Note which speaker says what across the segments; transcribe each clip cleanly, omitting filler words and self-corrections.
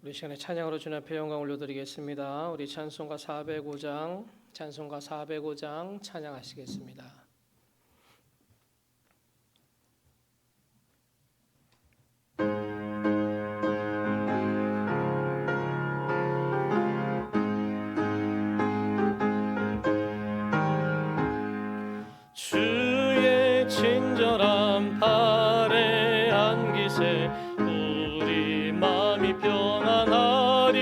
Speaker 1: 우리 시간에 찬양으로 주님 앞에 영광 올려드리겠습니다. 우리 찬송가 405장 찬양하시겠습니다. 주의 친절한 팔에 안기세 우리 마음이 평안하리니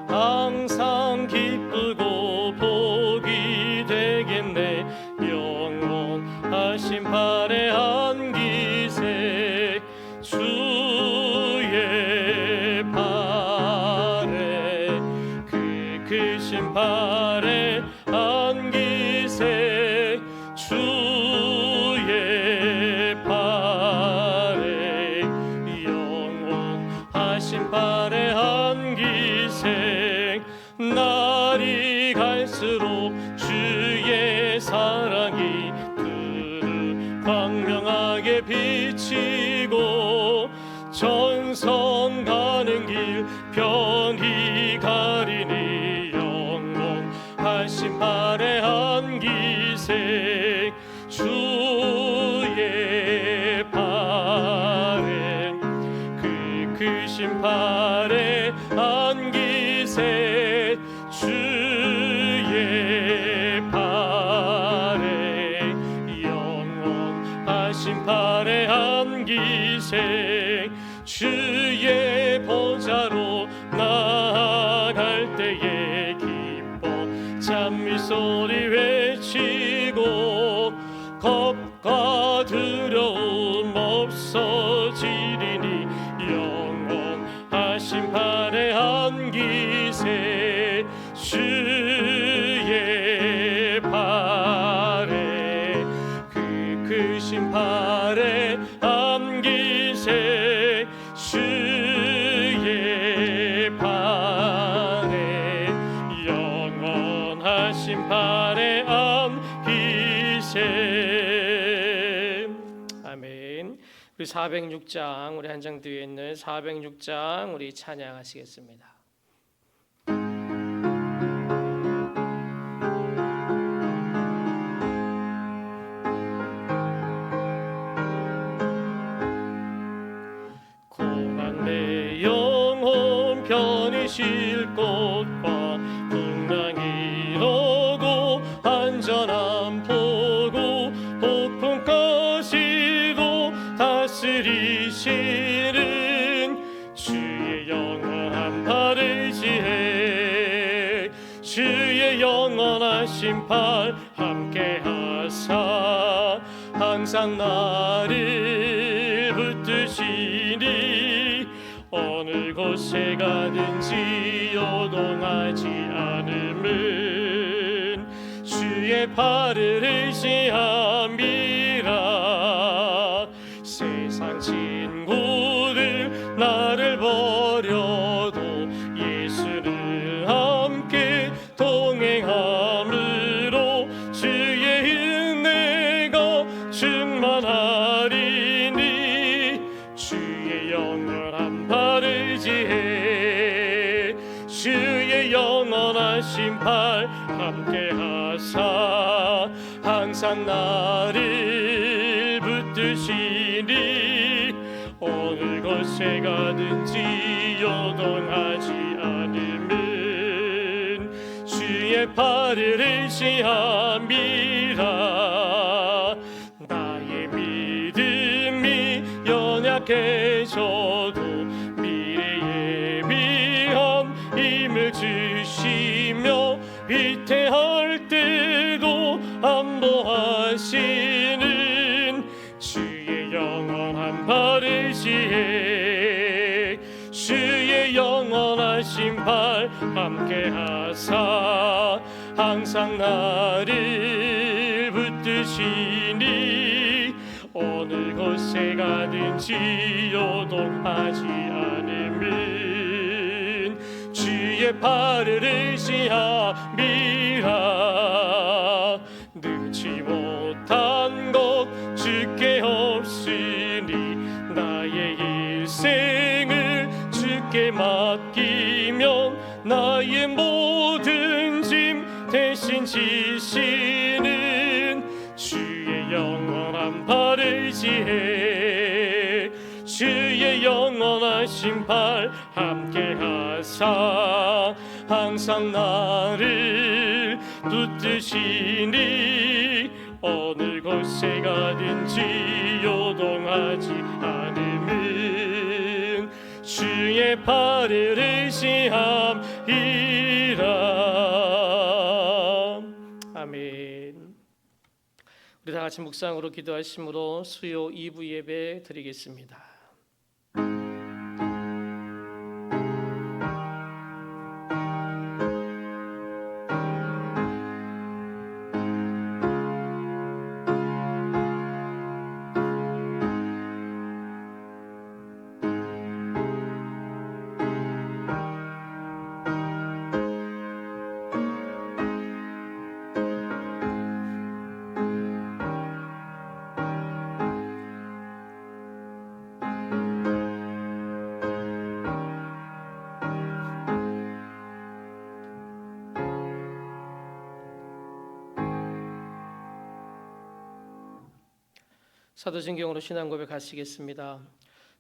Speaker 1: 항상 기쁘고 복이 되겠네. 영원하신 팔에 안기세 주의 팔에 그 크신 팔에 안기세 주의 팔에 영원하신 팔에 안기세 날이 갈수록 주의 사랑이 그를 광명하게 비치고 전선 가는 길 편히 가리니 영원하신 팔에 안기세 주의 팔에 그 크신 팔에 안기세 주의 팔에 영원하신 팔에 안기세 주의 보좌로 나아갈 때에 기뻐 찬미 소리 외치고 겁과 두려움 없어지리니 영원하신 팔에 안기세 주의 팔에 그 크신 팔에 안기세 주의 팔에 영원하신 팔에 안기세. 아멘. 우리 406장 우리 한 장 뒤에 있는 406장 우리 찬양하시겠습니다. 고난 내 영혼 편히 쉴 곳과 풍랑 이루고 안전한 보고 폭풍까지도 다스리시는 주의 영원한 팔을 지혜 주의 영원하신 팔 함께하사 항상 나를 붙드시니 어느 곳에 가든지 요동하지 않음은 주의 팔을 의지함이라. 세상 친구들 나를 버려도 예수를 함께 동행함으로 주의 은혜가 충만하리니 주의 영원한 팔을 지혜 주의 영원하신 팔 함께하사 항상 나를 붙드시니 어느 곳에 가든지 요동하지 않음은 주의 팔을 의지함이라. 나의 믿음이 연약해져도 미래에 위한 힘을 주시며 위태할 때도 안보하시는 주의 영원한 팔을 지혜 주의 영원하신 팔 함께하사 항상 나를 붙드시니 어느 곳에 가든지 요동하지 않음은 주의 팔을 의지함이라. 능치 못한 것 주께 없으니 나의 일생을 주께 주께 맡기면 나의 모든 짐 대신 지시는 주의 영원한 발을 지해 주의 영원한 신발 함께 하사 항상 나를 붙드시니 어느 곳에 가든지 요동하지 않음은 주의 발을 의지함이라. 아멘. 우리 다 같이 묵상으로 기도하심으로 수요 2부 예배 드리겠습니다. 사도신경으로 신앙 고백하시겠습니다.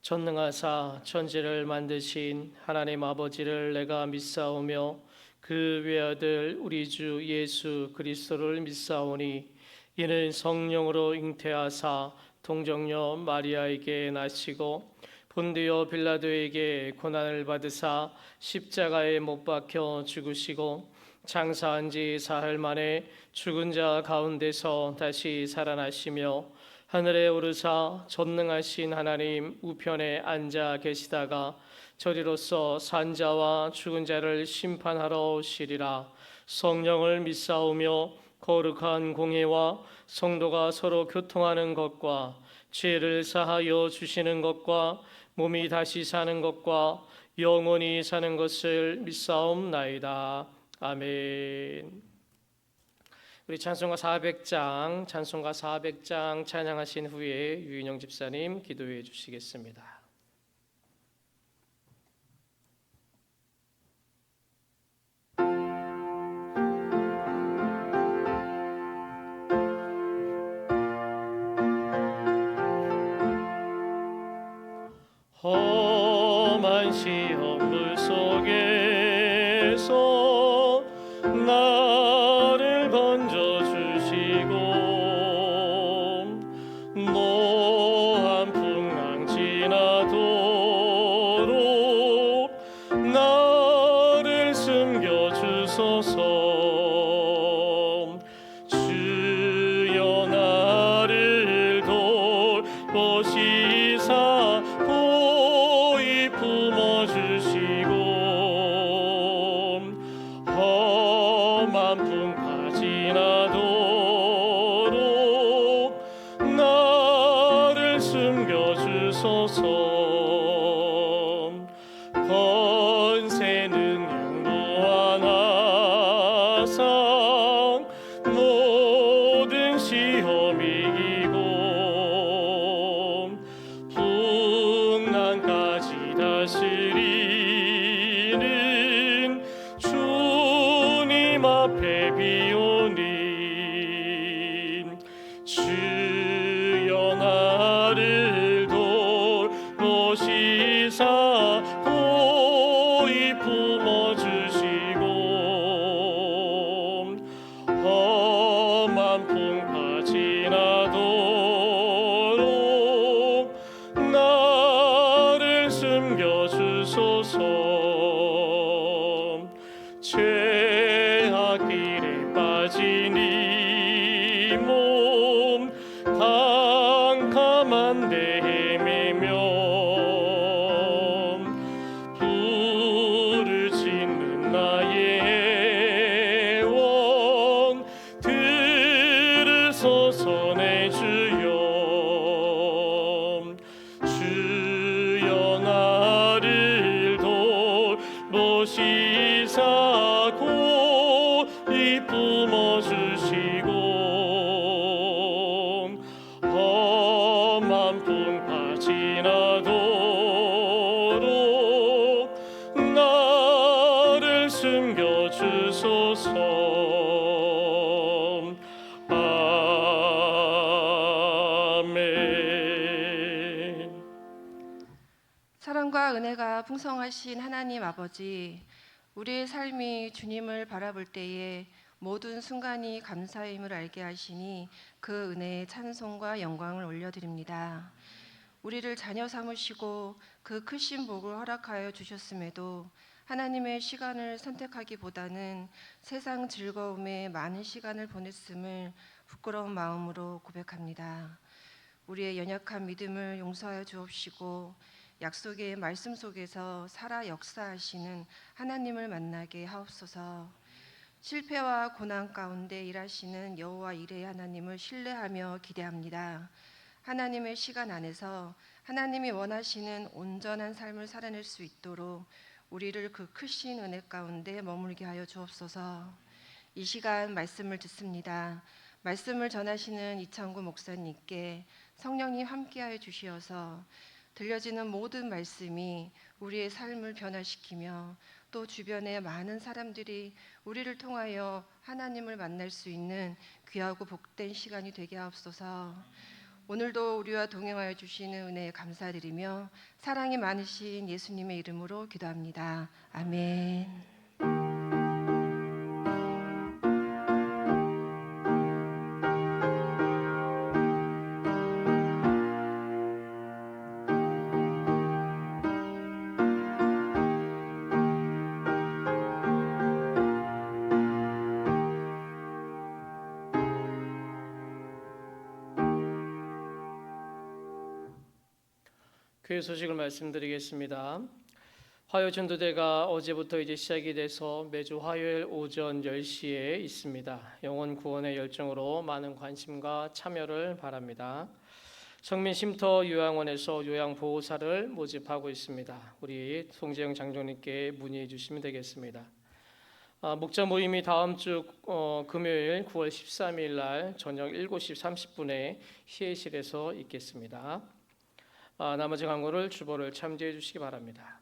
Speaker 1: 전능하사 천지를 만드신 하나님 아버지를 내가 믿사오며 그 외아들 우리 주 예수 그리스도를 믿사오니 이는 성령으로 잉태하사 동정녀 마리아에게 나시고 본디오 빌라도에게 고난을 받으사 십자가에 못 박혀 죽으시고 장사한 지 사흘 만에 죽은 자 가운데서 다시 살아나시며 하늘에 오르사 전능하신 하나님 우편에 앉아 계시다가 저리로서 산자와 죽은 자를 심판하러 오시리라. 성령을 믿사오며 거룩한 공회와 성도가 서로 교통하는 것과 죄를 사하여 주시는 것과 몸이 다시 사는 것과 영원히 사는 것을 믿사옵나이다. 아멘. 우리 찬송가 400장 찬양하신 후에 유인영 집사님 기도해 주시겠습니다. 험한 시험불 속에서 나를 건져주시고 노한 풍랑 지나도록 나를 숨겨주소서. 주여 나를 돌보시사 보이 품어주시고 험한 풍파 지나도록 나를 숨겨주소서. 권세 능력 무한하사 모든 시험 이기고 풍랑까지 다스리는 주님 앞에 비오니 주여 나를 돌보시사 보이 품어주시고 험한 풍파 지나도록 나를 숨겨주소서. 죄악 길에 빠진 이 몸 캄캄한 데 헤매며 불을 짓는 나의 애원 들으소서. 내 주여 주여 나를 돌보시사 고이 품어주시고 험한 풍파 지나도록 숨겨주소서. 아멘.
Speaker 2: 사랑과 은혜가 풍성하신 하나님 아버지, 우리의 삶이 주님을 바라볼 때에 모든 순간이 감사임을 알게 하시니 그 은혜에 찬송과 영광을 올려드립니다. 우리를 자녀 삼으시고 그 크신 복을 허락하여 주셨음에도 하나님의 시간을 선택하기보다는 세상 즐거움에 많은 시간을 보냈음을 부끄러운 마음으로 고백합니다. 우리의 연약한 믿음을 용서하여 주옵시고 약속의 말씀 속에서 살아 역사하시는 하나님을 만나게 하옵소서. 실패와 고난 가운데 일하시는 여호와 이레의 하나님을 신뢰하며 기대합니다. 하나님의 시간 안에서 하나님이 원하시는 온전한 삶을 살아낼 수 있도록 우리를 그 크신 은혜 가운데 머물게 하여 주옵소서. 이 시간 말씀을 듣습니다. 말씀을 전하시는 이창구 목사님께 성령님 함께하여 주시어서 들려지는 모든 말씀이 우리의 삶을 변화시키며 또 주변의 많은 사람들이 우리를 통하여 하나님을 만날 수 있는 귀하고 복된 시간이 되게 하옵소서. 오늘도 우리와 동행하여 주시는 은혜에 감사드리며 사랑이 많으신 예수님의 이름으로 기도합니다. 아멘.
Speaker 1: 교회 소식을 말씀드리겠습니다. 화요 전도대가 어제부터 이제 시작이 돼서 매주 화요일 오전 10시에 있습니다. 영혼 구원의 열정으로 많은 관심과 참여를 바랍니다. 성민 쉼터 요양원에서 요양보호사를 모집하고 있습니다. 우리 송재영 장로님께 문의해 주시면 되겠습니다. 목자 모임이 다음 주 금요일 9월 13일 날 저녁 7시 30분에 희애실에서 있겠습니다. 나머지 광고를 주보를 참조해 주시기 바랍니다.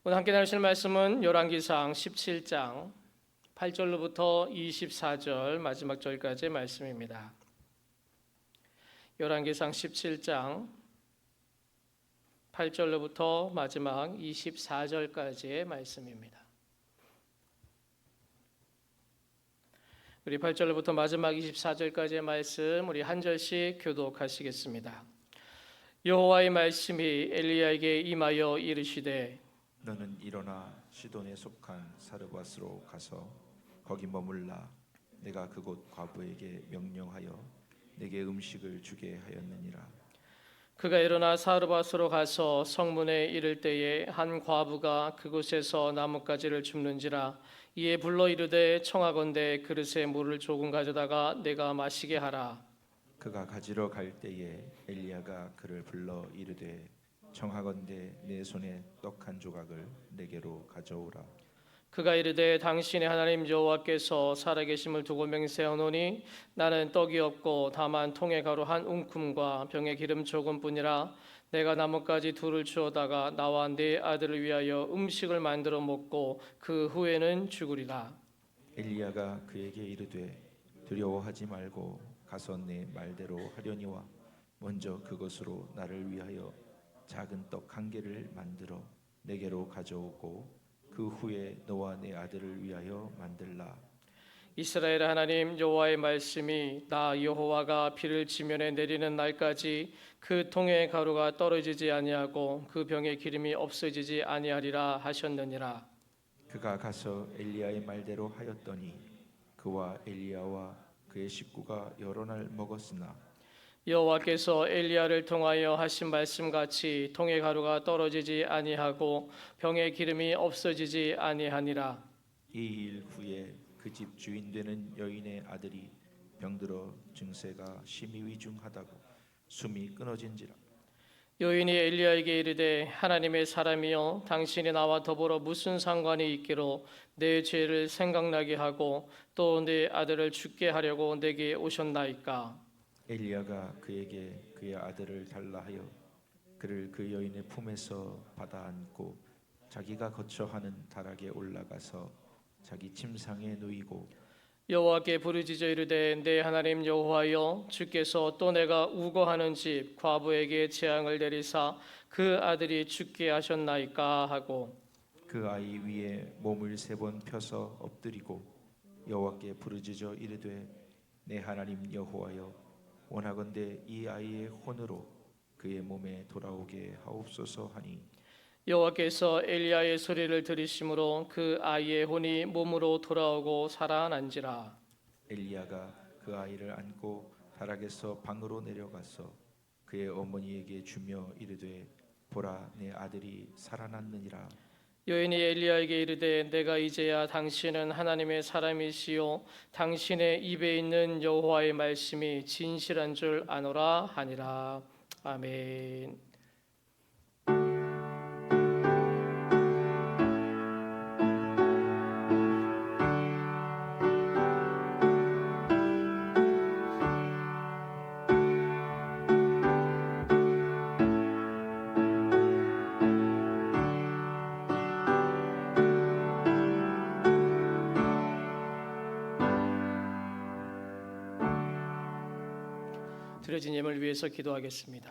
Speaker 1: 오늘 함께 나누실 말씀은 열왕기상 17장 8절로부터 24절 마지막 절까지의 말씀입니다. 열왕기상 17장 8절로부터 마지막 24절까지의 말씀입니다. 우리 8절로부터 마지막 24절까지의 말씀 우리 한 절씩 교독하시겠습니다. 여호와의 말씀이 엘리야에게 임하여 이르시되
Speaker 3: 너는 일어나 시돈에 속한 사르밧으로 가서 거기 머물라. 내가 그곳 과부에게 명령하여 내게 음식을 주게 하였느니라.
Speaker 1: 그가 일어나 사르밧으로 가서 성문에 이를 때에 한 과부가 그곳에서 나뭇가지를 줍는지라. 이에 불러 이르되 청하건대 그릇에 물을 조금 가져다가 내가 마시게 하라.
Speaker 3: 그가 가지러 갈 때에 엘리야가 그를 불러 이르되 청하건대 내 손에 떡 한 조각을 내게로 가져오라.
Speaker 1: 그가 이르되 당신의 하나님 여호와께서 살아계심을 두고 맹세하노니 나는 떡이 없고 다만 통에 가루 한 움큼과 병에 기름 조금뿐이라. 내가 나뭇가지 둘을 주어다가 나와 네 아들을 위하여 음식을 만들어 먹고 그 후에는 죽으리라.
Speaker 3: 엘리야가 그에게 이르되 두려워하지 말고 가서 내 말대로 하려니와 먼저 그것으로 나를 위하여 작은 떡 한 개를 만들어 내게로 가져오고 그 후에 너와 내 아들을 위하여 만들라.
Speaker 1: 이스라엘 하나님 여호와의 말씀이 나 여호와가 비를 지면에 내리는 날까지 그 통에 가루가 떨어지지 아니하고 그 병에 기름이 없어지지 아니하리라 하셨느니라.
Speaker 3: 그가 가서 엘리야의 말대로 하였더니 그와 엘리야와 그의 식구가 여러 날 먹었으나
Speaker 1: 여호와께서 엘리야를 통하여 하신 말씀같이 통에 가루가 떨어지지 아니하고 병에 기름이 없어지지 아니하니라.
Speaker 3: 이 일 후에 그 집 주인 되는 여인의 아들이 병들어 증세가 심히 위중하다고 숨이 끊어진지라.
Speaker 1: 여인이 엘리야에게 이르되 하나님의 사람이여 당신이 나와 더불어 무슨 상관이 있기로 내 죄를 생각나게 하고 또 내 아들을 죽게 하려고 내게 오셨나이까.
Speaker 3: 엘리야가 그에게 그의 아들을 달라 하여 그를 그 여인의 품에서 받아 안고 자기가 거처하는 다락에 올라가서 자기 침상에 누이고
Speaker 1: 여호와께 부르짖어 이르되 내 하나님 여호와여 주께서 또 내가 우거하는 집 과부에게 재앙을 내리사 그 아들이 죽게 하셨나이까 하고
Speaker 3: 그 아이 위에 몸을 3번 펴서 엎드리고 여호와께 부르짖어 이르되 내 하나님 여호와여 원하건대 이 아이의 혼으로 그의 몸에 돌아오게 하옵소서 하니
Speaker 1: 여호와께서 엘리야의 소리를 들으심으로 그 아이의 혼이 몸으로 돌아오고 살아난지라.
Speaker 3: 엘리야가 그 아이를 안고 다락에서 방으로 내려가서 그의 어머니에게 주며 이르되 보라 내 아들이 살아났느니라.
Speaker 1: 여인이 엘리야에게 이르되 내가 이제야 당신은 하나님의 사람이시요 당신의 입에 있는 여호와의 말씀이 진실한 줄 아노라 하니라. 아멘. 드려진 예물 위해서 기도하겠습니다.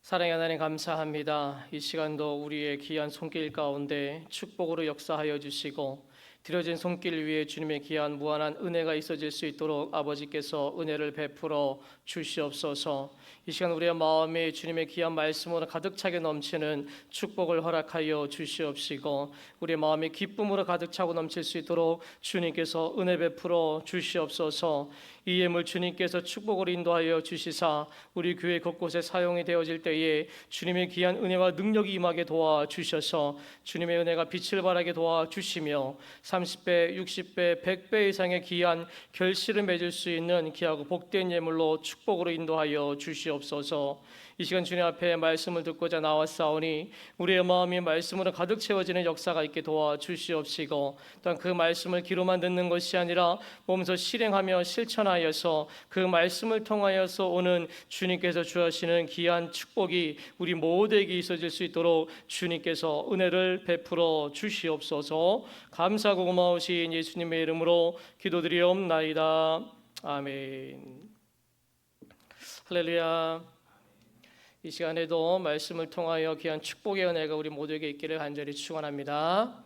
Speaker 1: 사랑의 하나님 감사합니다. 이 시간도 우리의 귀한 손길 가운데 축복으로 역사하여 주시고 드려진 손길 위에 주님의 귀한 무한한 은혜가 있어질 수 있도록 아버지께서 은혜를 베풀어 주시옵소서. 이 시간 우리의 마음에 주님의 귀한 말씀으로 가득 차게 넘치는 축복을 허락하여 주시옵시고 우리의 마음이 기쁨으로 가득 차고 넘칠 수 있도록 주님께서 은혜 베풀어 주시옵소서. 이 예물 주님께서 축복을 인도하여 주시사 우리 교회 곳곳에 사용이 되어질 때에 주님의 귀한 은혜와 능력이 임하게 도와주셔서 주님의 은혜가 빛을 발하게 도와주시며 30배, 60배, 100배 이상의 귀한 결실을 맺을 수 있는 귀하고 복된 예물로 축복으로 인도하여 주시옵소서. 이 시간 주님 앞에 말씀을 듣고자 나왔사오니 우리의 마음이 말씀으로 가득 채워지는 역사가 있게 도와주시옵시고 또한 그 말씀을 귀로만 듣는 것이 아니라 몸소 실행하며 실천하여서 그 말씀을 통하여서 오는 주님께서 주하시는 귀한 축복이 우리 모두에게 있어질 수 있도록 주님께서 은혜를 베풀어 주시옵소서. 감사하고 고마우신 예수님의 이름으로 기도드리옵나이다. 아멘. 할렐루야. 이 시간에도 말씀을 통하여 귀한 축복의 은혜가 우리 모두에게 있기를 간절히 축원합니다.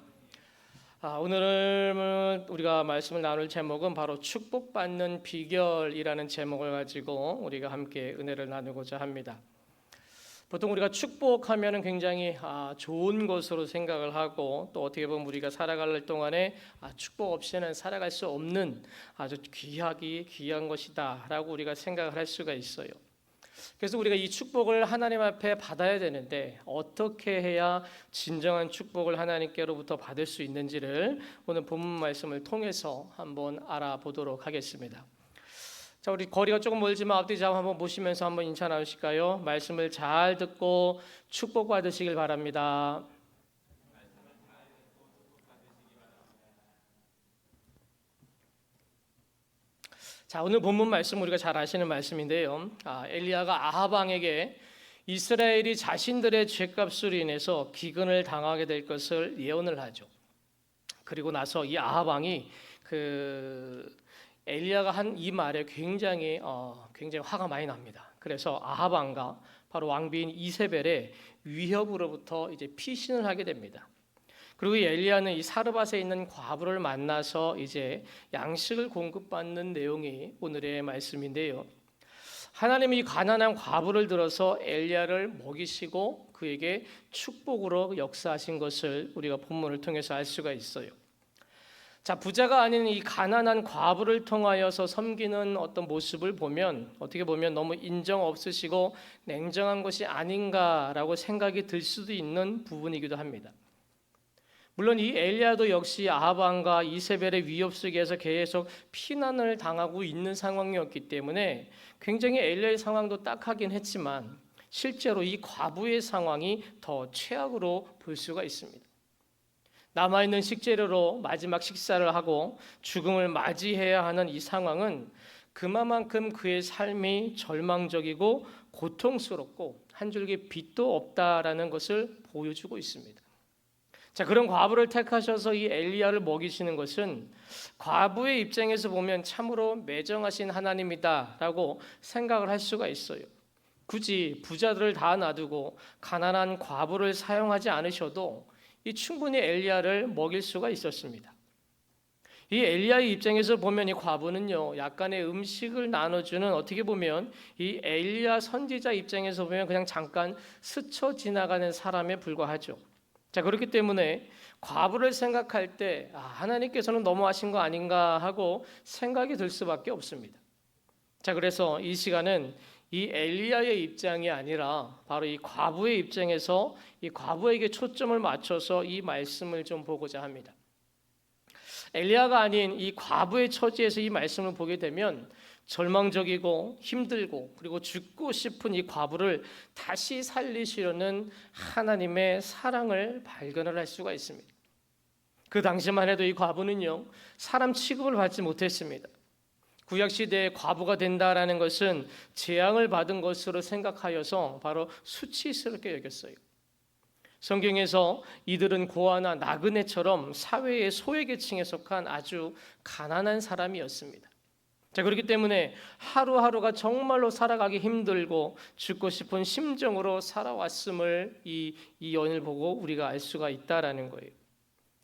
Speaker 1: 오늘 우리가 말씀을 나눌 제목은 바로 축복받는 비결이라는 제목을 가지고 우리가 함께 은혜를 나누고자 합니다. 보통 우리가 축복하면 굉장히 좋은 것으로 생각을 하고 또 어떻게 보면 우리가 살아갈 동안에 축복 없이는 살아갈 수 없는 아주 귀한 것이다 라고 우리가 생각을 할 수가 있어요. 그래서 우리가 이 축복을 하나님 앞에 받아야 되는데 어떻게 해야 진정한 축복을 하나님께로부터 받을 수 있는지를 오늘 본문 말씀을 통해서 한번 알아보도록 하겠습니다. 자, 우리 거리가 조금 멀지만 앞뒤 잡아 한번 보시면서 한번 인사 나누실까요? 말씀을 잘 듣고 축복 받으시길 바랍니다. 자, 오늘 본문 말씀 우리가 잘 아시는 말씀인데요. 엘리야가 아합 왕에게 이스라엘이 자신들의 죄값으로 인해서 기근을 당하게 될 것을 예언을 하죠. 그리고 나서 이 아합 왕이 엘리야가 한 이 말에 굉장히 화가 많이 납니다. 그래서 아합 왕과 바로 왕비인 이세벨의 위협으로부터 이제 피신을 하게 됩니다. 그리고 엘리야는 이 사르밧에 있는 과부를 만나서 이제 양식을 공급받는 내용이 오늘의 말씀인데요. 하나님이 이 가난한 과부를 들어서 엘리야를 먹이시고 그에게 축복으로 역사하신 것을 우리가 본문을 통해서 알 수가 있어요. 자, 부자가 아닌 이 가난한 과부를 통하여서 섬기는 어떤 모습을 보면 어떻게 보면 너무 인정 없으시고 냉정한 것이 아닌가라고 생각이 들 수도 있는 부분이기도 합니다. 물론 이 엘리야도 역시 아합 왕과 이세벨의 위협 속에서 계속 피난을 당하고 있는 상황이었기 때문에 굉장히 엘리야의 상황도 딱하긴 했지만 실제로 이 과부의 상황이 더 최악으로 볼 수가 있습니다. 남아있는 식재료로 마지막 식사를 하고 죽음을 맞이해야 하는 이 상황은 그만큼 그의 삶이 절망적이고 고통스럽고 한 줄기 빛도 없다라는 것을 보여주고 있습니다. 자, 그런 과부를 택하셔서 이 엘리야를 먹이시는 것은 과부의 입장에서 보면 참으로 매정하신 하나님이다라고 생각을 할 수가 있어요. 굳이 부자들을 다 놔두고 가난한 과부를 사용하지 않으셔도 이 충분히 엘리야를 먹일 수가 있었습니다. 이 엘리야의 입장에서 보면 이 과부는요, 약간의 음식을 나눠주는, 어떻게 보면 이 엘리야 선지자 입장에서 보면 그냥 잠깐 스쳐 지나가는 사람에 불과하죠. 자, 그렇기 때문에 과부를 생각할 때 하나님께서는 너무하신 거 아닌가 하고 생각이 들 수밖에 없습니다. 자, 그래서 이 시간은 이 엘리야의 입장이 아니라 바로 이 과부의 입장에서 이 과부에게 초점을 맞춰서 이 말씀을 좀 보고자 합니다. 엘리야가 아닌 이 과부의 처지에서 이 말씀을 보게 되면 절망적이고 힘들고 그리고 죽고 싶은 이 과부를 다시 살리시려는 하나님의 사랑을 발견을 할 수가 있습니다. 그 당시만 해도 이 과부는요, 사람 취급을 받지 못했습니다. 구약시대에 과부가 된다라는 것은 재앙을 받은 것으로 생각하여서 바로 수치스럽게 여겼어요. 성경에서 이들은 고아나 나그네처럼 사회의 소외계층에 속한 아주 가난한 사람이었습니다. 자, 그렇기 때문에 하루하루가 정말로 살아가기 힘들고 죽고 싶은 심정으로 살아왔음을 이 연을 보고 우리가 알 수가 있다라는 거예요.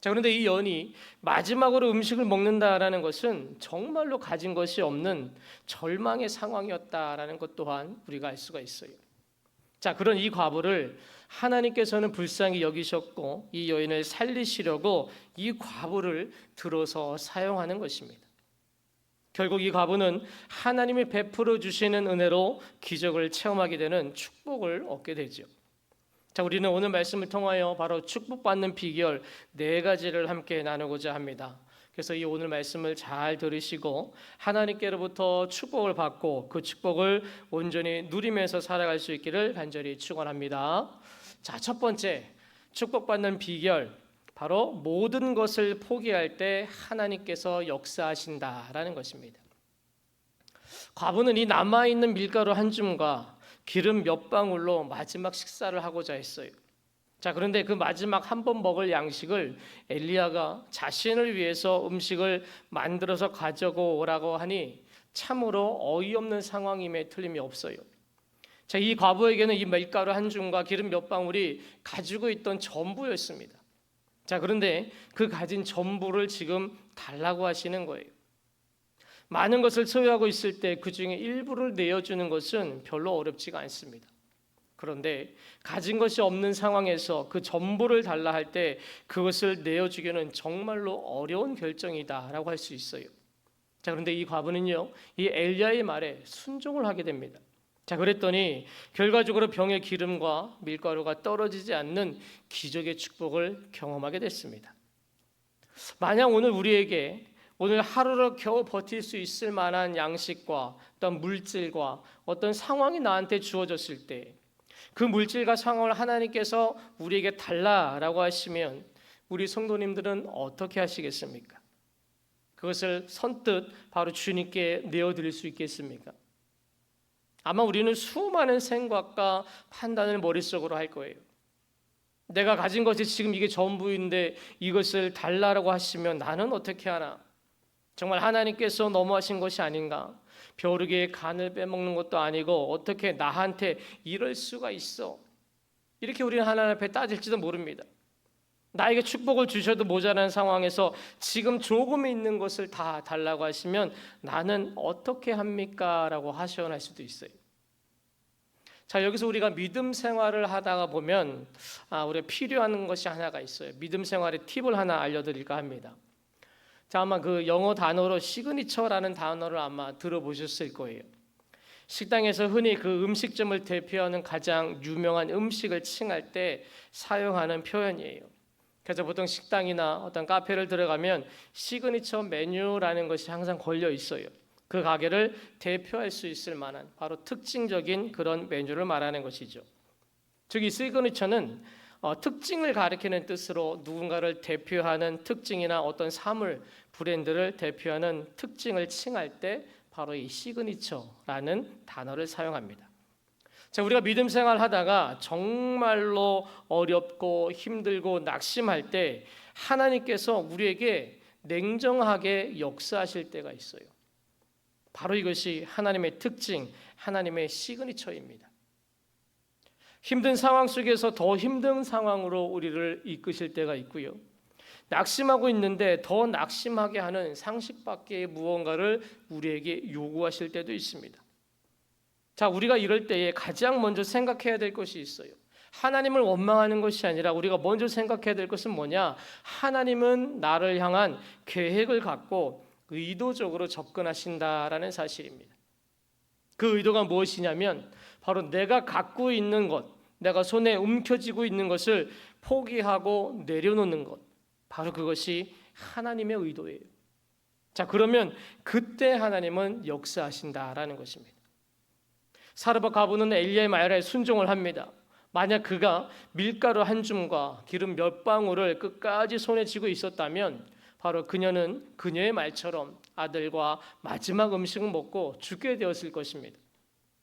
Speaker 1: 자, 그런데 이 연이 마지막으로 음식을 먹는다라는 것은 정말로 가진 것이 없는 절망의 상황이었다라는 것 또한 우리가 알 수가 있어요. 자, 그런 이 과부를 하나님께서는 불쌍히 여기셨고 이 여인을 살리시려고 이 과부를 들어서 사용하는 것입니다. 결국 이 과부는 하나님이 베풀어 주시는 은혜로 기적을 체험하게 되는 축복을 얻게 되죠. 자, 우리는 오늘 말씀을 통하여 바로 축복받는 비결 4가지를 함께 나누고자 합니다. 그래서 이 오늘 말씀을 잘 들으시고 하나님께로부터 축복을 받고 그 축복을 온전히 누리면서 살아갈 수 있기를 간절히 축원합니다. 자, 첫 번째 축복받는 비결, 바로 모든 것을 포기할 때 하나님께서 역사하신다라는 것입니다. 과부는 이 남아있는 밀가루 한 줌과 기름 몇 방울로 마지막 식사를 하고자 했어요. 자, 그런데 그 마지막 한 번 먹을 양식을 엘리야가 자신을 위해서 음식을 만들어서 가져오라고 하니 참으로 어이없는 상황임에 틀림이 없어요. 자, 이 과부에게는 이 밀가루 한 줌과 기름 몇 방울이 가지고 있던 전부였습니다. 자, 그런데 그 가진 전부를 지금 달라고 하시는 거예요. 많은 것을 소유하고 있을 때 그 중에 일부를 내어주는 것은 별로 어렵지가 않습니다. 그런데 가진 것이 없는 상황에서 그 전부를 달라 할 때 그것을 내어주기는 정말로 어려운 결정이다라고 할 수 있어요. 자, 그런데 이 과부는요, 이 엘리야의 말에 순종을 하게 됩니다. 자, 그랬더니 결과적으로 병의 기름과 밀가루가 떨어지지 않는 기적의 축복을 경험하게 됐습니다. 만약 오늘 우리에게 오늘 하루를 겨우 버틸 수 있을 만한 양식과 어떤 물질과 어떤 상황이 나한테 주어졌을 때 그 물질과 상황을 하나님께서 우리에게 달라라고 하시면 우리 성도님들은 어떻게 하시겠습니까? 그것을 선뜻 바로 주님께 내어드릴 수 있겠습니까? 아마 우리는 수많은 생각과 판단을 머릿속으로 할 거예요. 내가 가진 것이 지금 이게 전부인데 이것을 달라라고 하시면 나는 어떻게 하나? 정말 하나님께서 너무하신 것이 아닌가? 벼룩의 간을 빼먹는 것도 아니고 어떻게 나한테 이럴 수가 있어? 이렇게 우리는 하나님 앞에 따질지도 모릅니다. 나에게 축복을 주셔도 모자란 상황에서 지금 조금 있는 것을 다 달라고 하시면 나는 어떻게 합니까? 라고 하시원할 수도 있어요. 자, 여기서 우리가 믿음 생활을 하다가 보면 우리가 필요한 것이 하나가 있어요. 믿음 생활의 팁을 하나 알려드릴까 합니다. 자, 아마 그 영어 단어로 시그니처라는 단어를 아마 들어보셨을 거예요. 식당에서 흔히 그 음식점을 대표하는 가장 유명한 음식을 칭할 때 사용하는 표현이에요. 그래서 보통 식당이나 어떤 카페를 들어가면 시그니처 메뉴라는 것이 항상 걸려 있어요. 그 가게를 대표할 수 있을 만한 바로 특징적인 그런 메뉴를 말하는 것이죠. 즉, 이 시그니처는 특징을 가리키는 뜻으로 누군가를 대표하는 특징이나 어떤 사물, 브랜드를 대표하는 특징을 칭할 때 바로 이 시그니처라는 단어를 사용합니다. 자, 우리가 믿음 생활 하다가 정말로 어렵고 힘들고 낙심할 때 하나님께서 우리에게 냉정하게 역사하실 때가 있어요. 바로 이것이 하나님의 특징, 하나님의 시그니처입니다. 힘든 상황 속에서 더 힘든 상황으로 우리를 이끄실 때가 있고요. 낙심하고 있는데 더 낙심하게 하는 상식 밖의 무언가를 우리에게 요구하실 때도 있습니다. 자, 우리가 이럴 때에 가장 먼저 생각해야 될 것이 있어요. 하나님을 원망하는 것이 아니라 우리가 먼저 생각해야 될 것은 뭐냐? 하나님은 나를 향한 계획을 갖고 의도적으로 접근하신다라는 사실입니다. 그 의도가 무엇이냐면 바로 내가 갖고 있는 것, 내가 손에 움켜쥐고 있는 것을 포기하고 내려놓는 것, 바로 그것이 하나님의 의도예요. 자, 그러면 그때 하나님은 역사하신다라는 것입니다. 사르밧 과부는 엘리야의 말에 순종을 합니다. 만약 그가 밀가루 한 줌과 기름 몇 방울을 끝까지 손에 쥐고 있었다면 바로 그녀는 그녀의 말처럼 아들과 마지막 음식을 먹고 죽게 되었을 것입니다.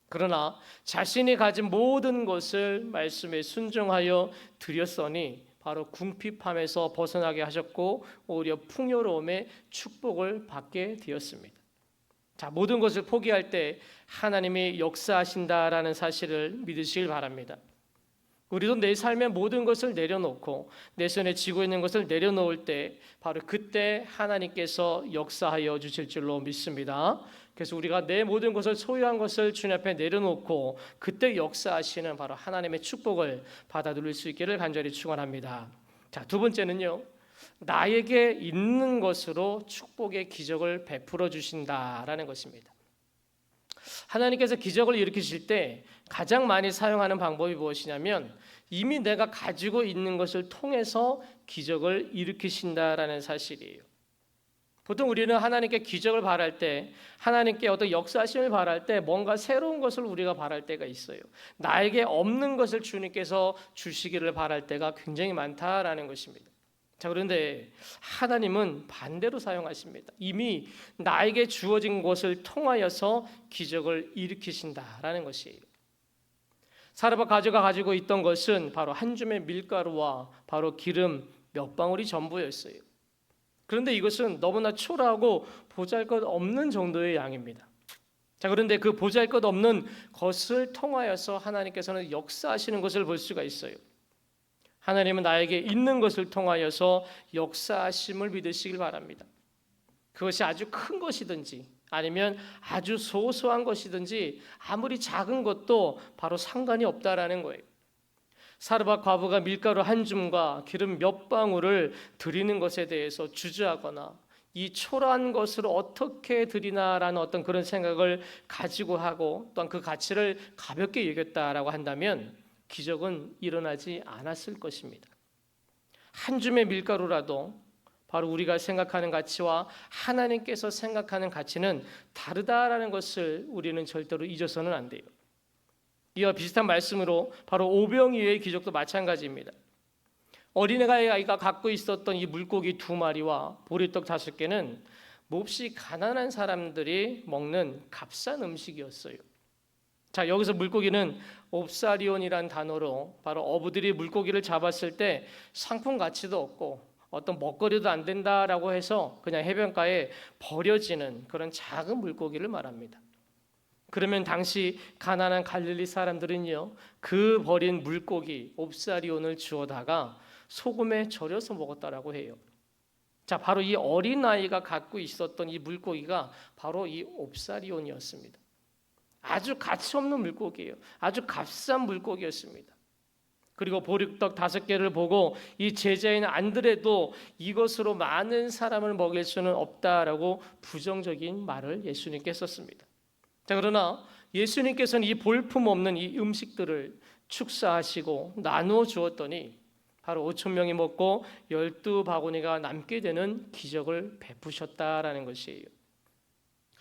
Speaker 1: 그러나 자신이 가진 모든 것을 말씀에 순종하여 드렸으니 바로 궁핍함에서 벗어나게 하셨고 오히려 풍요로움의 축복을 받게 되었습니다. 자, 모든 것을 포기할 때 하나님이 역사하신다라는 사실을 믿으시길 바랍니다. 우리도 내 삶의 모든 것을 내려놓고 내 손에 쥐고 있는 것을 내려놓을 때 바로 그때 하나님께서 역사하여 주실 줄로 믿습니다. 그래서 우리가 내 모든 것을 소유한 것을 주님 앞에 내려놓고 그때 역사하시는 바로 하나님의 축복을 받아 누릴 수 있기를 간절히 축원합니다. 자, 두 번째는요. 나에게 있는 것으로 축복의 기적을 베풀어 주신다라는 것입니다. 하나님께서 기적을 일으키실 때 가장 많이 사용하는 방법이 무엇이냐면 이미 내가 가지고 있는 것을 통해서 기적을 일으키신다라는 사실이에요. 보통 우리는 하나님께 기적을 바랄 때, 하나님께 어떤 역사하심을 바랄 때 뭔가 새로운 것을 우리가 바랄 때가 있어요. 나에게 없는 것을 주님께서 주시기를 바랄 때가 굉장히 많다라는 것입니다. 자, 그런데 하나님은 반대로 사용하십니다. 이미 나에게 주어진 것을 통하여서 기적을 일으키신다라는 것이에요. 사르밧 가지가 가지고 있던 것은 바로 한 줌의 밀가루와 바로 기름 몇 방울이 전부였어요. 그런데 이것은 너무나 초라하고 보잘것없는 정도의 양입니다. 자, 그런데 그 보잘것없는 것을 통하여서 하나님께서는 역사하시는 것을 볼 수가 있어요. 하나님은 나에게 있는 것을 통하여서 역사하심을 믿으시길 바랍니다. 그것이 아주 큰 것이든지 아니면 아주 소소한 것이든지 아무리 작은 것도 바로 상관이 없다라는 거예요. 사르밧 과부가 밀가루 한 줌과 기름 몇 방울을 드리는 것에 대해서 주저하거나 이 초라한 것을 어떻게 드리나라는 어떤 그런 생각을 가지고 하고 또한 그 가치를 가볍게 여겼다라고 한다면 기적은 일어나지 않았을 것입니다. 한 줌의 밀가루라도 바로 우리가 생각하는 가치와 하나님께서 생각하는 가치는 다르다라는 것을 우리는 절대로 잊어서는 안 돼요. 이와 비슷한 말씀으로 바로 오병이어의 기적도 마찬가지입니다. 어린아이가 갖고 있었던 이 물고기 2마리와 보리떡 5개는 몹시 가난한 사람들이 먹는 값싼 음식이었어요. 자, 여기서 물고기는 옵사리온이란 단어로 바로 어부들이 물고기를 잡았을 때 상품 가치도 없고 어떤 먹거리도 안 된다라고 해서 그냥 해변가에 버려지는 그런 작은 물고기를 말합니다. 그러면 당시 가난한 갈릴리 사람들은요, 그 버린 물고기 옵사리온을 주워다가 소금에 절여서 먹었다라고 해요. 자, 바로 이 어린아이가 갖고 있었던 이 물고기가 바로 이 옵사리온이었습니다. 아주 가치 없는 물고기예요. 아주 값싼 물고기였습니다. 그리고 보리떡 5개를 보고 이 제자인 안드레도 이것으로 많은 사람을 먹일 수는 없다라고 부정적인 말을 예수님께 썼습니다. 자, 그러나 예수님께서는 이 볼품없는 이 음식들을 축사하시고 나누어 주었더니 바로 5,000명이 먹고 12바구니가 남게 되는 기적을 베푸셨다라는 것이에요.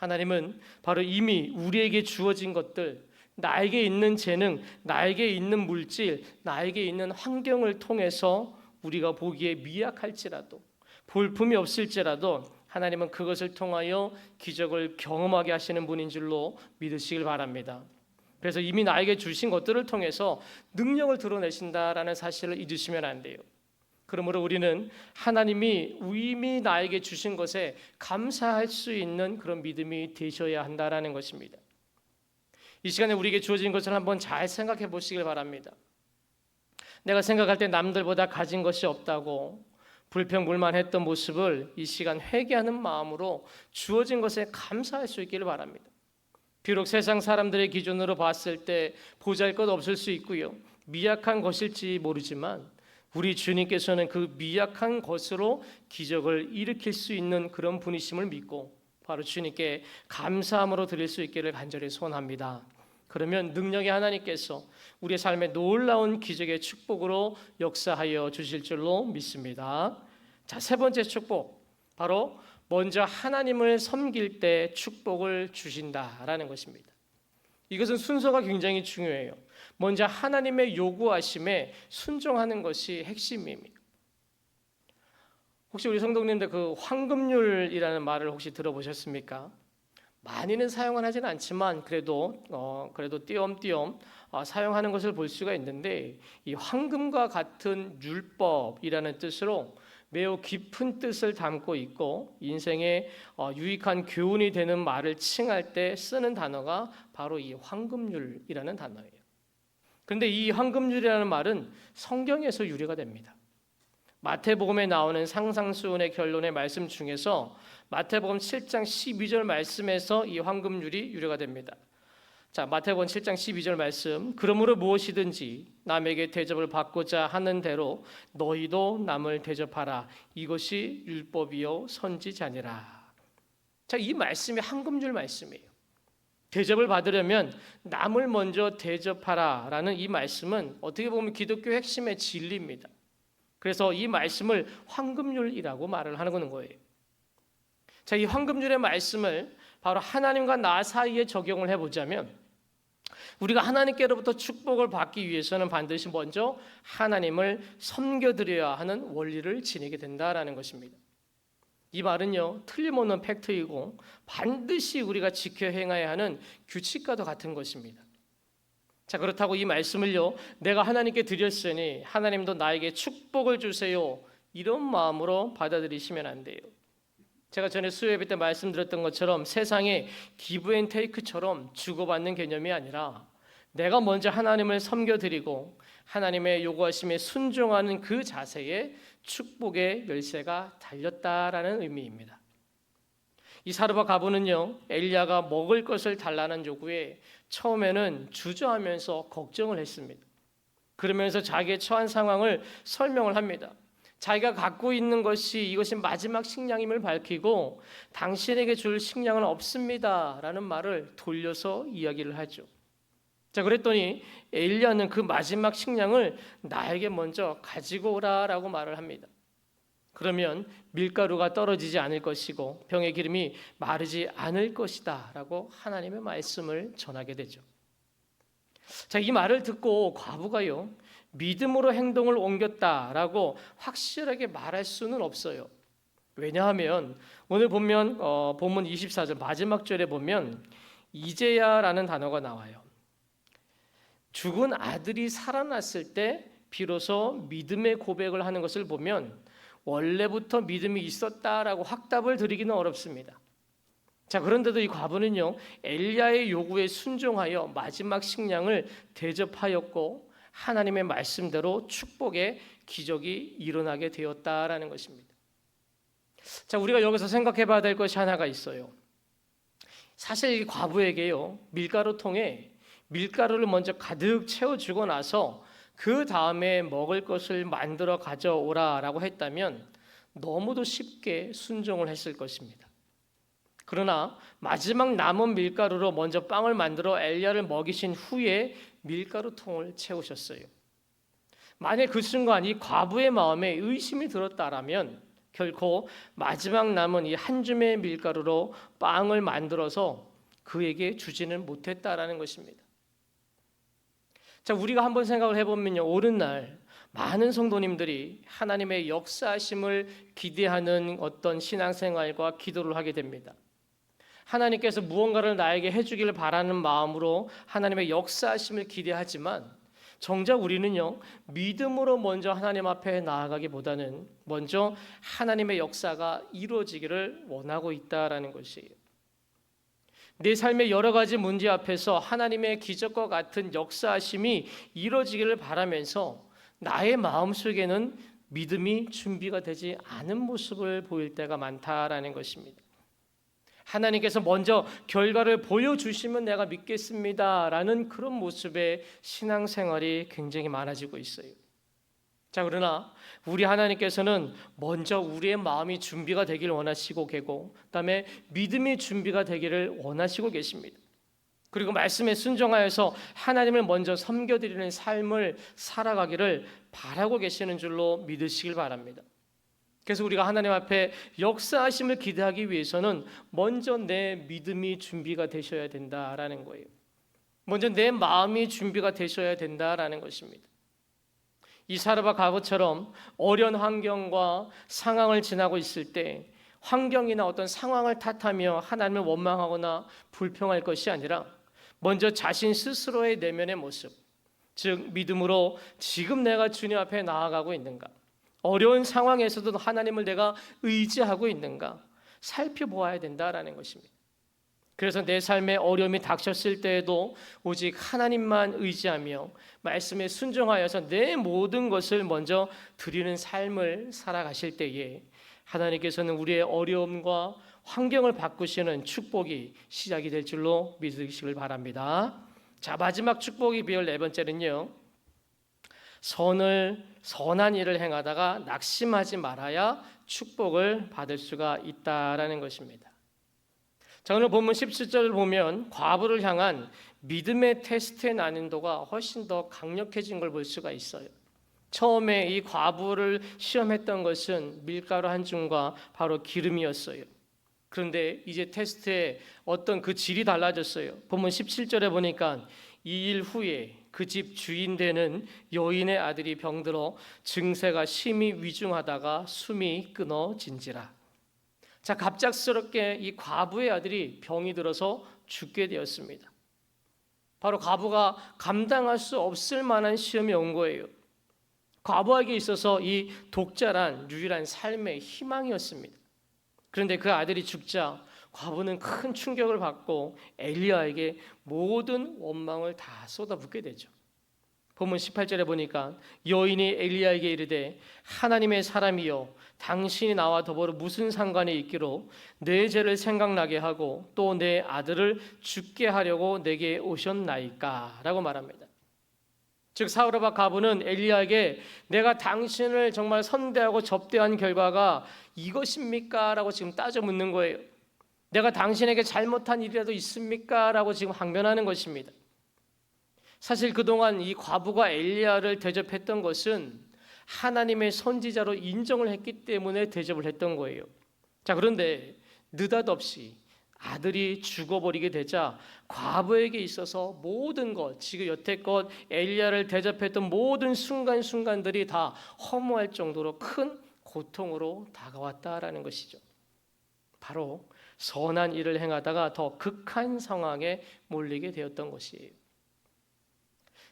Speaker 1: 하나님은 바로 이미 우리에게 주어진 것들, 나에게 있는 재능, 나에게 있는 물질, 나에게 있는 환경을 통해서 우리가 보기에 미약할지라도 볼품이 없을지라도 하나님은 그것을 통하여 기적을 경험하게 하시는 분인 줄로 믿으시길 바랍니다. 그래서 이미 나에게 주신 것들을 통해서 능력을 드러내신다라는 사실을 잊으시면 안 돼요. 그러므로 우리는 하나님이 이미 나에게 주신 것에 감사할 수 있는 그런 믿음이 되셔야 한다라는 것입니다. 이 시간에 우리에게 주어진 것을 한번 잘 생각해 보시길 바랍니다. 내가 생각할 때 남들보다 가진 것이 없다고 불평불만했던 모습을 이 시간 회개하는 마음으로 주어진 것에 감사할 수 있기를 바랍니다. 비록 세상 사람들의 기준으로 봤을 때 보잘것없을 수 있고요, 미약한 것일지 모르지만 우리 주님께서는 그 미약한 것으로 기적을 일으킬 수 있는 그런 분이심을 믿고 바로 주님께 감사함으로 드릴 수 있기를 간절히 소원합니다. 그러면 능력의 하나님께서 우리의 삶에 놀라운 기적의 축복으로 역사하여 주실 줄로 믿습니다. 자, 세 번째 축복, 바로 먼저 하나님을 섬길 때 축복을 주신다라는 것입니다. 이것은 순서가 굉장히 중요해요. 먼저 하나님의 요구하심에 순종하는 것이 핵심입니다. 혹시 우리 성도님들 그 황금률이라는 말을 혹시 들어보셨습니까? 많이는 사용은 하지는 않지만 그래도 띄엄띄엄 사용하는 것을 볼 수가 있는데, 이 황금과 같은 율법이라는 뜻으로 매우 깊은 뜻을 담고 있고 인생에 유익한 교훈이 되는 말을 칭할 때 쓰는 단어가 바로 이 황금률이라는 단어예요. 그런데 이 황금률이라는 말은 성경에서 유래가 됩니다. 마태복음에 나오는 상상수훈의 결론의 말씀 중에서 마태복음 7장 12절 말씀에서 이 황금률이 유래가 됩니다. 자, 마태복음 7장 12절 말씀, 그러므로 무엇이든지 남에게 대접을 받고자 하는 대로 너희도 남을 대접하라. 이것이 율법이요 선지자니라. 자, 이 말씀이 황금률 말씀이에요. 대접을 받으려면 남을 먼저 대접하라라는 이 말씀은 어떻게 보면 기독교 핵심의 진리입니다. 그래서 이 말씀을 황금률이라고 말을 하는 거예요. 자, 이 황금률의 말씀을 바로 하나님과 나 사이에 적용을 해보자면, 우리가 하나님께로부터 축복을 받기 위해서는 반드시 먼저 하나님을 섬겨드려야 하는 원리를 지니게 된다라는 것입니다. 이 말은요, 틀림없는 팩트이고 반드시 우리가 지켜 행해야 하는 규칙과도 같은 것입니다. 자, 그렇다고 이 말씀을요, 내가 하나님께 드렸으니 하나님도 나에게 축복을 주세요, 이런 마음으로 받아들이시면 안 돼요. 제가 전에 수요예배 때 말씀드렸던 것처럼 세상에 기브 앤 테이크처럼 주고받는 개념이 아니라 내가 먼저 하나님을 섬겨드리고 하나님의 요구하심에 순종하는 그 자세에 축복의 열쇠가 달렸다라는 의미입니다. 이 사르밧 과부는요, 엘리야가 먹을 것을 달라는 요구에 처음에는 주저하면서 걱정을 했습니다. 그러면서 자기의 처한 상황을 설명을 합니다. 자기가 갖고 있는 것이 이것이 마지막 식량임을 밝히고 당신에게 줄 식량은 없습니다 라는 말을 돌려서 이야기를 하죠. 자, 그랬더니 엘리야는 그 마지막 식량을 나에게 먼저 가지고 오라라고 말을 합니다. 그러면 밀가루가 떨어지지 않을 것이고 병의 기름이 마르지 않을 것이다 라고 하나님의 말씀을 전하게 되죠. 자, 이 말을 듣고 과부가요, 믿음으로 행동을 옮겼다라고 확실하게 말할 수는 없어요. 왜냐하면 오늘 보면 본문 24절 마지막 절에 보면 이제야라는 단어가 나와요. 죽은 아들이 살아났을 때 비로소 믿음의 고백을 하는 것을 보면 원래부터 믿음이 있었다라고 확답을 드리기는 어렵습니다. 자, 그런데도 이 과부는요, 엘리야의 요구에 순종하여 마지막 식량을 대접하였고 하나님의 말씀대로 축복의 기적이 일어나게 되었다라는 것입니다. 자, 우리가 여기서 생각해 봐야 될 것이 하나가 있어요. 사실 이 과부에게요, 밀가루통에 밀가루를 먼저 가득 채워주고 나서 그 다음에 먹을 것을 만들어 가져오라라고 했다면 너무도 쉽게 순종을 했을 것입니다. 그러나 마지막 남은 밀가루로 먼저 빵을 만들어 엘리야를 먹이신 후에 밀가루통을 채우셨어요. 만약 그 순간 이 과부의 마음에 의심이 들었다라면 결코 마지막 남은 이 한 줌의 밀가루로 빵을 만들어서 그에게 주지는 못했다라는 것입니다. 자, 우리가 한번 생각을 해보면요, 오늘날 많은 성도님들이 하나님의 역사하심을 기대하는 어떤 신앙생활과 기도를 하게 됩니다. 하나님께서 무언가를 나에게 해주기를 바라는 마음으로 하나님의 역사하심을 기대하지만 정작 우리는요, 믿음으로 먼저 하나님 앞에 나아가기보다는 먼저 하나님의 역사가 이루어지기를 원하고 있다라는 것이에요. 내 삶의 여러 가지 문제 앞에서 하나님의 기적과 같은 역사하심이 이루어지기를 바라면서 나의 마음속에는 믿음이 준비가 되지 않은 모습을 보일 때가 많다라는 것입니다. 하나님께서 먼저 결과를 보여주시면 내가 믿겠습니다라는 그런 모습의 신앙생활이 굉장히 많아지고 있어요. 자, 그러나 우리 하나님께서는 먼저 우리의 마음이 준비가 되기를 원하시고 계고 그다음에 믿음이 준비가 되기를 원하시고 계십니다. 그리고 말씀에 순종하여서 하나님을 먼저 섬겨드리는 삶을 살아가기를 바라고 계시는 줄로 믿으시길 바랍니다. 그래서 우리가 하나님 앞에 역사하심을 기대하기 위해서는 먼저 내 믿음이 준비가 되셔야 된다라는 거예요. 먼저 내 마음이 준비가 되셔야 된다라는 것입니다. 이 사르밧 과부처럼 어려운 환경과 상황을 지나고 있을 때 환경이나 어떤 상황을 탓하며 하나님을 원망하거나 불평할 것이 아니라 먼저 자신 스스로의 내면의 모습, 즉 믿음으로 지금 내가 주님 앞에 나아가고 있는가, 어려운 상황에서도 하나님을 내가 의지하고 있는가 살펴보아야 된다라는 것입니다. 그래서 내 삶에 어려움이 닥쳤을 때에도 오직 하나님만 의지하며 말씀에 순종하여서 내 모든 것을 먼저 드리는 삶을 살아가실 때에 하나님께서는 우리의 어려움과 환경을 바꾸시는 축복이 시작이 될 줄로 믿으시길 바랍니다. 자, 마지막 축복이 비올 네 번째는요, 선한 일을 행하다가 낙심하지 말아야 축복을 받을 수가 있다라는 것입니다. 자, 오늘 본문 17절을 보면 과부를 향한 믿음의 테스트의 난이도가 훨씬 더 강력해진 걸 볼 수가 있어요. 처음에 이 과부를 시험했던 것은 밀가루 한 줌과 바로 기름이었어요. 그런데 이제 테스트의 어떤 그 질이 달라졌어요. 본문 17절에 보니까 2일 후에 그 집 주인 되는 여인의 아들이 병들어 증세가 심히 위중하다가 숨이 끊어진지라. 자, 갑작스럽게 이 과부의 아들이 병이 들어서 죽게 되었습니다. 바로 과부가 감당할 수 없을 만한 시험이 온 거예요. 과부에게 있어서 이 독자란 유일한 삶의 희망이었습니다. 그런데 그 아들이 죽자 과부는 큰 충격을 받고 엘리야에게 모든 원망을 다 쏟아붓게 되죠. 본문 18절에 보니까 여인이 엘리야에게 이르되 하나님의 사람이여 당신이 나와 더불어 무슨 상관이 있기로 내 죄를 생각나게 하고 또 내 아들을 죽게 하려고 내게 오셨나이까 라고 말합니다. 즉 사르밧 과부는 엘리야에게 내가 당신을 정말 선대하고 접대한 결과가 이것입니까? 라고 지금 따져 묻는 거예요. 내가 당신에게 잘못한 일이라도 있습니까? 라고 지금 항변하는 것입니다. 사실 그동안 이 과부가 엘리야를 대접했던 것은 하나님의 선지자로 인정을 했기 때문에 대접을 했던 거예요. 자, 그런데 느닷없이 아들이 죽어버리게 되자 과부에게 있어서 모든 것, 지금 여태껏 엘리야를 대접했던 모든 순간순간들이 다 허무할 정도로 큰 고통으로 다가왔다라는 것이죠. 바로 선한 일을 행하다가 더 극한 상황에 몰리게 되었던 것이에요.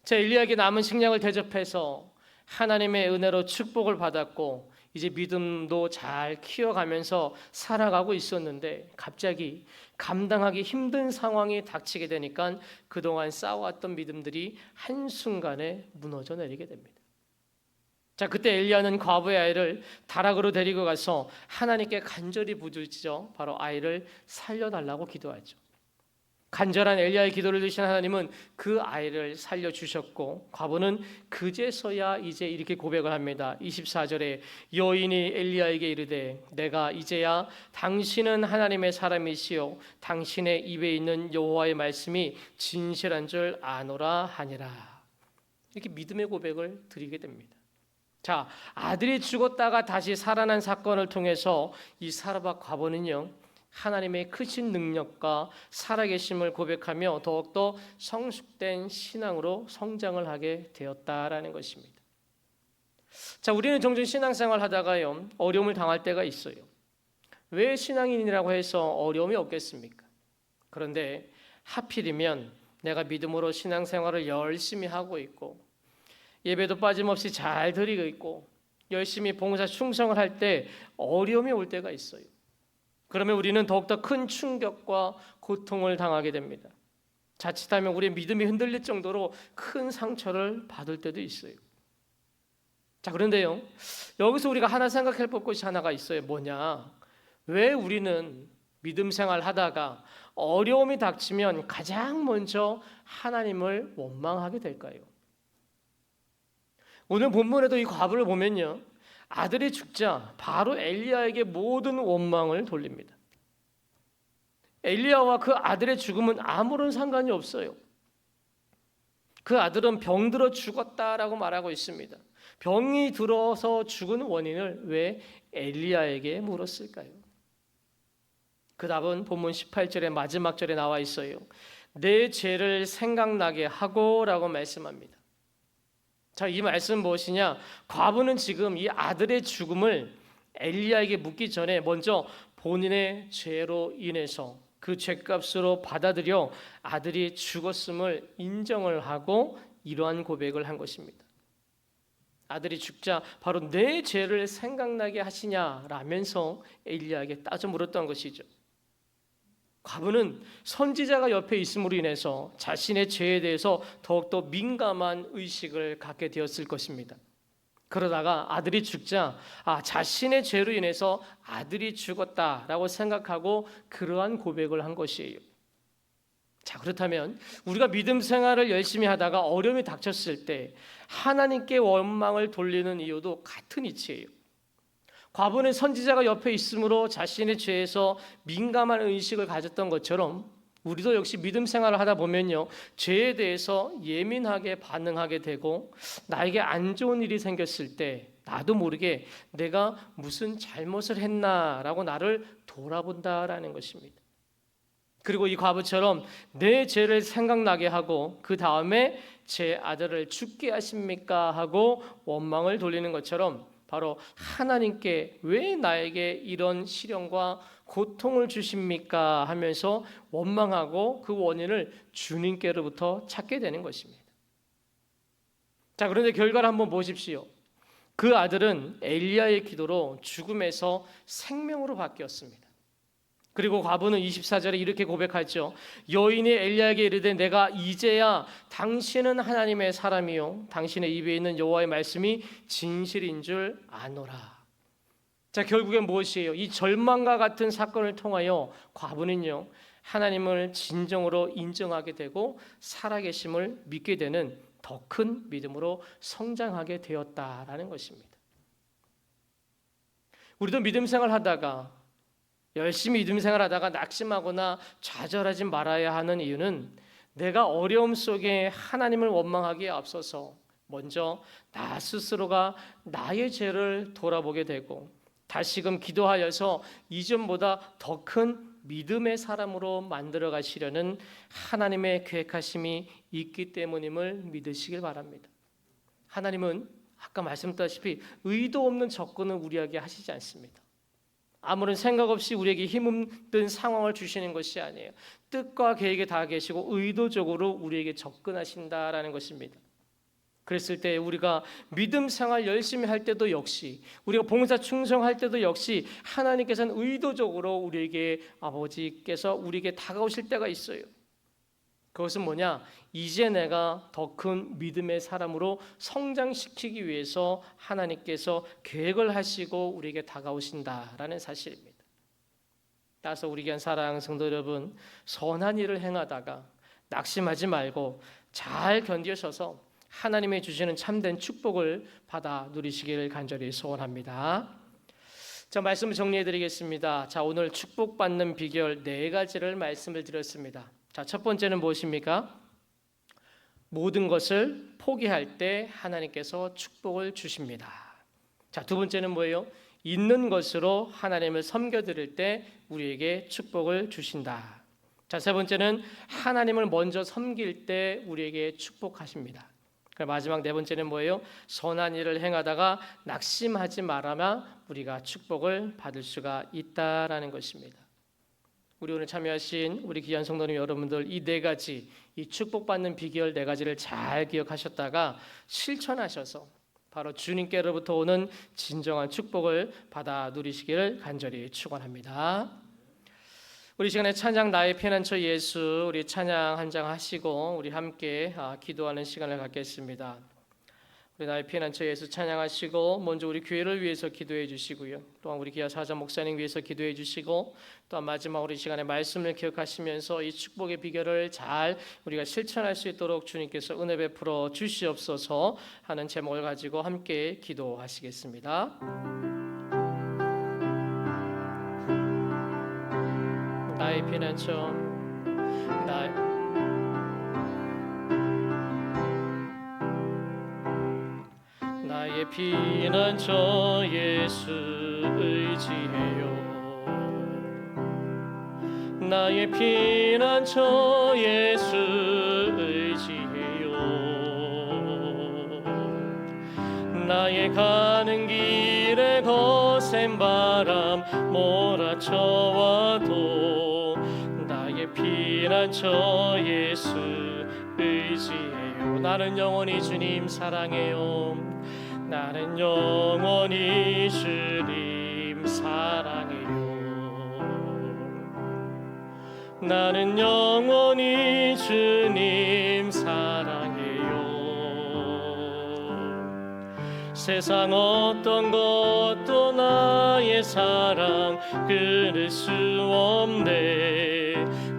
Speaker 1: 자, 엘리야에게 남은 식량을 대접해서 하나님의 은혜로 축복을 받았고 이제 믿음도 잘 키워가면서 살아가고 있었는데 갑자기 감당하기 힘든 상황이 닥치게 되니까 그동안 쌓아왔던 믿음들이 한순간에 무너져 내리게 됩니다. 자, 그때 엘리야는 과부의 아이를 다락으로 데리고 가서 하나님께 간절히 부르짖어 바로 아이를 살려달라고 기도하죠. 간절한 엘리야의 기도를 들으신 하나님은 그 아이를 살려주셨고 과부는 그제서야 이제 이렇게 고백을 합니다. 24절에 여인이 엘리야에게 이르되 내가 이제야 당신은 하나님의 사람이시요 당신의 입에 있는 여호와의 말씀이 진실한 줄 아노라 하니라. 이렇게 믿음의 고백을 드리게 됩니다. 자, 아들이 죽었다가 다시 살아난 사건을 통해서 이 사르밧 과부는요 하나님의 크신 능력과 살아계심을 고백하며 더욱더 성숙된 신앙으로 성장을 하게 되었다라는 것입니다. 자, 우리는 종종 신앙생활 하다가요 어려움을 당할 때가 있어요. 왜 신앙인이라고 해서 어려움이 없겠습니까? 그런데 하필이면 내가 믿음으로 신앙생활을 열심히 하고 있고 예배도 빠짐없이 잘 드리고 있고 열심히 봉사 충성을 할 때 어려움이 올 때가 있어요. 그러면 우리는 더욱더 큰 충격과 고통을 당하게 됩니다. 자칫하면 우리의 믿음이 흔들릴 정도로 큰 상처를 받을 때도 있어요. 자, 그런데요, 여기서 우리가 하나 생각해 볼 것이 하나가 있어요. 뭐냐? 왜 우리는 믿음 생활 하다가 어려움이 닥치면 가장 먼저 하나님을 원망하게 될까요? 오늘 본문에도 이 과부를 보면요, 아들이 죽자 바로 엘리야에게 모든 원망을 돌립니다. 엘리야와 그 아들의 죽음은 아무런 상관이 없어요. 그 아들은 병들어 죽었다라고 말하고 있습니다. 병이 들어서 죽은 원인을 왜 엘리야에게 물었을까요? 그 답은 본문 18절의 마지막 절에 나와 있어요. 내 죄를 생각나게 하고라고 말씀합니다. 자, 이 말씀은 무엇이냐? 과부는 지금 이 아들의 죽음을 엘리야에게 묻기 전에 먼저 본인의 죄로 인해서 그 죄값으로 받아들여 아들이 죽었음을 인정을 하고 이러한 고백을 한 것입니다. 아들이 죽자 바로 내 죄를 생각나게 하시냐라면서 엘리야에게 따져 물었던 것이죠. 과부는 선지자가 옆에 있음으로 인해서 자신의 죄에 대해서 더욱더 민감한 의식을 갖게 되었을 것입니다. 그러다가 아들이 죽자 자신의 죄로 인해서 아들이 죽었다라고 생각하고 그러한 고백을 한 것이에요. 자, 그렇다면 우리가 믿음 생활을 열심히 하다가 어려움이 닥쳤을 때 하나님께 원망을 돌리는 이유도 같은 이치예요. 과부는 선지자가 옆에 있으므로 자신의 죄에서 민감한 의식을 가졌던 것처럼 우리도 역시 믿음 생활을 하다 보면요, 죄에 대해서 예민하게 반응하게 되고 나에게 안 좋은 일이 생겼을 때 나도 모르게 내가 무슨 잘못을 했나라고 나를 돌아본다라는 것입니다. 그리고 이 과부처럼 내 죄를 생각나게 하고 그 다음에 제 아들을 죽게 하십니까 하고 원망을 돌리는 것처럼 바로 하나님께 왜 나에게 이런 시련과 고통을 주십니까 하면서 원망하고 그 원인을 주님께로부터 찾게 되는 것입니다. 자, 그런데 결과를 한번 보십시오. 그 아들은 엘리야의 기도로 죽음에서 생명으로 바뀌었습니다. 그리고 과부는 24절에 이렇게 고백하죠. 여인이 엘리야에게 이르되 내가 이제야 당신은 하나님의 사람이요 당신의 입에 있는 여호와의 말씀이 진실인 줄 아노라. 자, 결국엔 무엇이에요? 이 절망과 같은 사건을 통하여 과부는요, 하나님을 진정으로 인정하게 되고 살아계심을 믿게 되는 더 큰 믿음으로 성장하게 되었다라는 것입니다. 우리도 믿음 생활하다가 열심히 믿음 생활하다가 낙심하거나 좌절하지 말아야 하는 이유는 내가 어려움 속에 하나님을 원망하기에 앞서서 먼저 나 스스로가 나의 죄를 돌아보게 되고 다시금 기도하여서 이전보다 더 큰 믿음의 사람으로 만들어 가시려는 하나님의 계획하심이 있기 때문임을 믿으시길 바랍니다. 하나님은 아까 말씀드렸다시피 의도 없는 접근을 우리에게 하시지 않습니다. 아무런 생각 없이 우리에게 힘없는 상황을 주시는 것이 아니에요. 뜻과 계획에 다 계시고 의도적으로 우리에게 접근하신다라는 것입니다. 그랬을 때 우리가 믿음 생활 열심히 할 때도 역시 우리가 봉사 충성할 때도 역시 하나님께서는 의도적으로 우리에게 아버지께서 우리에게 다가오실 때가 있어요. 그것은 뭐냐? 이제 내가 더 큰 믿음의 사람으로 성장시키기 위해서 하나님께서 계획을 하시고 우리에게 다가오신다라는 사실입니다. 따라서 우리 귀한 사랑하는 성도 여러분, 선한 일을 행하다가 낙심하지 말고 잘 견디셔서 하나님이 주시는 참된 축복을 받아 누리시기를 간절히 소원합니다. 자, 말씀을 정리해 드리겠습니다. 자, 오늘 축복받는 비결 4가지를 말씀을 드렸습니다. 자, 첫 번째는 무엇입니까? 모든 것을 포기할 때 하나님께서 축복을 주십니다. 자, 두 번째는 뭐예요? 있는 것으로 하나님을 섬겨드릴 때 우리에게 축복을 주신다. 자, 세 번째는 하나님을 먼저 섬길 때 우리에게 축복하십니다. 마지막 네 번째는 뭐예요? 선한 일을 행하다가 낙심하지 말아야 우리가 축복을 받을 수가 있다라는 것입니다. 우리 오늘 참여하신 우리 귀한 성도님 여러분들 이 네 가지, 이 축복받는 비결 네 가지를 잘 기억하셨다가 실천하셔서 바로 주님께로부터 오는 진정한 축복을 받아 누리시기를 간절히 축원합니다. 우리 시간에 찬양 나의 피난처 예수, 우리 찬양 한 장 하시고 우리 함께 기도하는 시간을 갖겠습니다. 우리 나의 피난처 예수 찬양하시고 먼저 우리 교회를 위해서 기도해 주시고요. 또한 우리 기아 사자 목사님 위해서 기도해 주시고 또한 마지막으로 이 시간에 말씀을 기억하시면서 이 축복의 비결을 잘 우리가 실천할 수 있도록 주님께서 은혜 베풀어 주시옵소서 하는 제목을 가지고 함께 기도하시겠습니다. 나의 피난처 나의 피난처 예수 의지해요. 나의 피난처 예수 의지해요. 나의 가는 길에 거센 바람 몰아쳐와도 나의 피난처 예수 의지해요. 나는 영원히 주님 사랑해요. 나는 영원히 주님 사랑해요. 나는 영원히 주님 사랑해요. 세상 어떤 것도 나의 사랑 끊을 수 없네.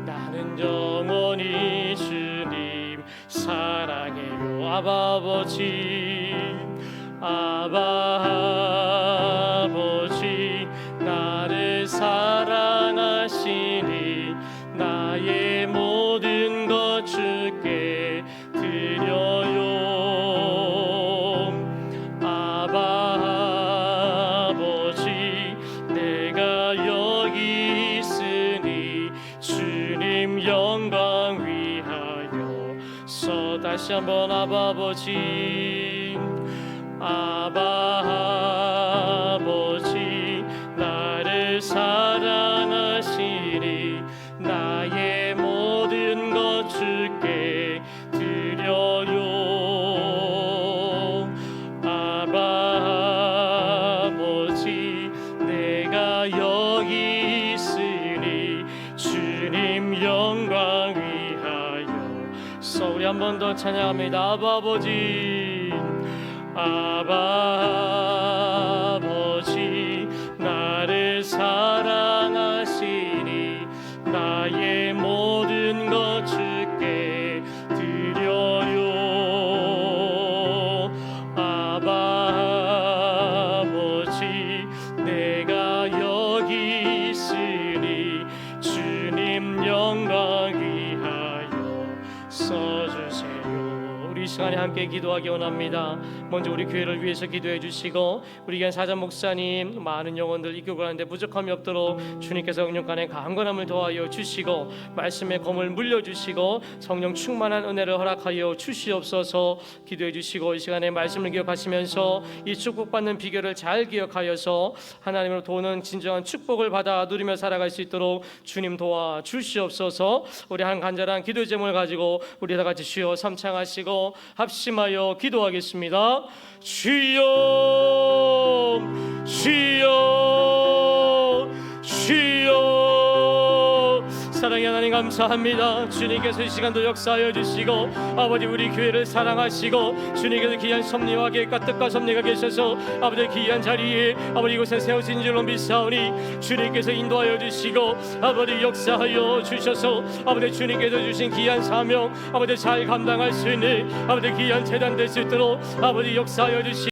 Speaker 1: 나는 영원히 주님 사랑해요. 아바 아버지, 아바 아버지, 나를 사랑하시니 나의 모든 것 주께 드려요. 아바 아버지, 내가 여기 있으니 주님 영광 위하여 다시 한번 아바 아버지, 아바 아버지, 나를 사랑하시니 나의 모든 것 주께 드려요. 아바 아버지, 내가 여기 있으니 주님 영광 위하여 우리 한 번 더 찬양합니다. 아바 아버지, 아바 아버지, 나를 사랑하시니 나의 모든 것 주께 드려요. 아바 아버지, 내가 여기 있으니 주님 영광 위하여 써주세요. 우리 이 시간에 함께 기도하기 원합니다. 먼저 우리 교회를 위해서 기도해 주시고 우리 귀한 사자 목사님 많은 영혼들 이끌고 가는데 부족함이 없도록 주님께서 응용간에 강건함을 더하여 주시고 말씀의 검을 물려주시고 성령 충만한 은혜를 허락하여 주시옵소서. 기도해 주시고 이 시간에 말씀을 기억하시면서 이 축복받는 비결을 잘 기억하여서 하나님으로 도는 진정한 축복을 받아 누리며 살아갈 수 있도록 주님 도와 주시옵소서. 우리 한 간절한 기도 제목을 가지고 우리 다 같이 주여 삼창하시고 합심하여 기도하겠습니다. 주여 주여 주여. 사랑의 하나님 감사합니다. 주님께서 이 시간도 역사하여 주시고 아버지 우리 교회를 사랑하시고 주님께서 귀한 섭리와 계획과 뜻과 섭리가 계셔서 아버지 귀한 자리에 아버지 이곳에 세우신 줄로 믿사오니 주님께서 인도하여 주시고 아버지 역사하여 주셔서 아버지 주님께서 주신 귀한 사명 아버지 잘 감당할 수 있는 아버지 귀한 재단 될 수 있도록 아버지 역사하여 주시고